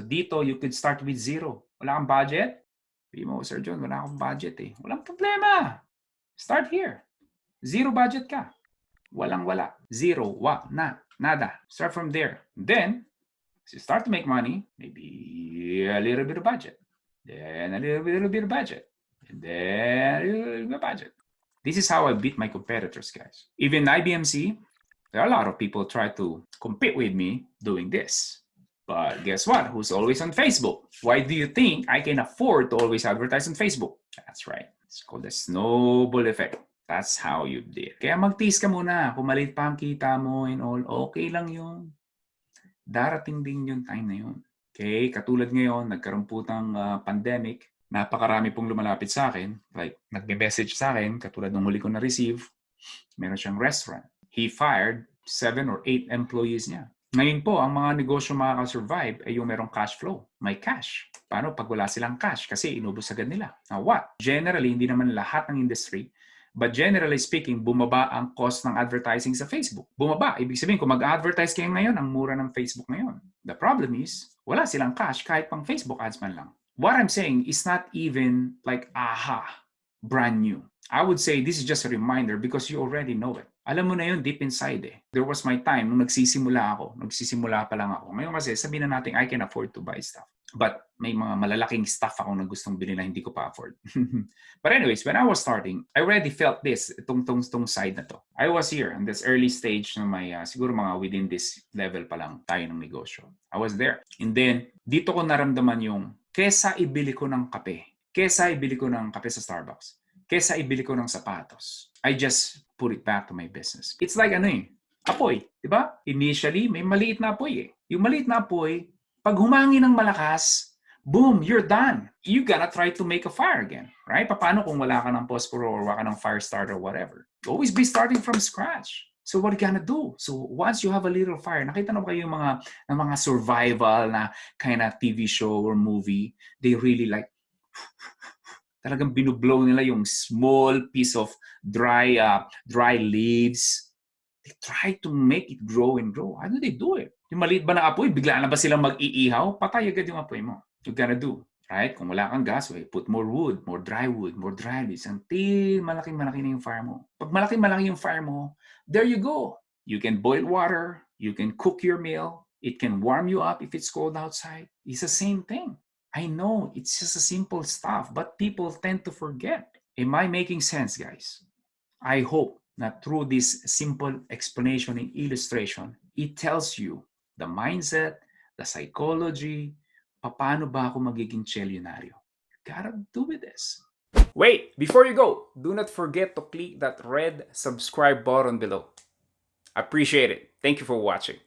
dito, you could start with zero. Wala kang budget? Sabi mo, Sir John, wala akong budget eh. Walang problema. Start here. Zero budget ka. Walang-wala. Zero. Nada. Start from there. Then, as you start to make money, maybe a little bit of budget. Then a little bit of budget. And then a little bit of budget. This is how I beat my competitors, guys. Even IBMC, there are a lot of people try to compete with me doing this. But guess what? Who's always on Facebook? Why do you think I can afford to always advertise on Facebook? That's right. It's called the Snowball Effect. That's how you did. Kaya magtiis ka muna. Kung maliit pa ang kita mo and all, okay lang yun. Darating din yung time na yun. Okay? Katulad ngayon, nagkaroon po ng pandemic. Napakarami pong lumalapit sa akin. Like, nagme-message sa akin, katulad ng huli ko na-receive, meron siyang restaurant. He fired 7 or 8 employees niya. Ngayon po, ang mga negosyo makaka-survive ay yung merong cash flow. May cash. Paano pag wala silang cash? Kasi inubos agad nila. Now what? Generally, hindi naman lahat ng industry, but generally speaking, bumaba ang cost ng advertising sa Facebook. Bumaba. Ibig sabihin, kung mag-advertise kayo ngayon, ang mura ng Facebook ngayon. The problem is, wala silang cash kahit pang Facebook ads man lang. What I'm saying is not even like, brand new. I would say this is just a reminder because you already know it. Alam mo na yun deep inside eh. There was my time nung nagsisimula pa lang ako. Ngayon kasi sabihin na natin I can afford to buy stuff. But may mga malalaking stuff ako na gustong bilhin na hindi ko pa afford. But anyways, when I was starting, I already felt this, itong side na to. I was here in this early stage na may siguro mga within this level pa lang tayo ng negosyo. I was there. And then, dito ko naramdaman yung kesa ibili ko ng kape, kesa ibili ko ng kape sa Starbucks, kesa ibili ko ng sapatos, I just put it back to my business. It's like apoy, di ba? Initially, may maliit na apoy eh. Yung maliit na apoy, pag humangin ng malakas, boom, you're done. You gotta try to make a fire again, right? Paano kung wala ka ng posporo or wala ka ng fire starter or whatever? Always be starting from scratch. So what are you gonna do? So once you have a little fire, nakita na ba kayo yung mga survival na kind of TV show or movie? They really like, talagang binublow nila yung small piece of dry leaves. They try to make it grow and grow. How do they do it? Yung maliit ba na apoy, bigla na ba silang mag-iihaw? Patay agad yung apoy mo. You gotta do, right? Kung wala kang gas, put more wood, more dry leaves, until malaking-malaki na yung fire mo. Pag malaking-malaki yung fire mo, there you go. You can boil water, you can cook your meal, it can warm you up if it's cold outside. It's the same thing. I know, it's just a simple stuff, but people tend to forget. Am I making sense, guys? I hope that through this simple explanation and illustration, it tells you the mindset, the psychology, paano ba ako magiging Chillyonaryo? Gotta do with this. Wait, before you go, do not forget to click that red subscribe button below. Appreciate it. Thank you for watching.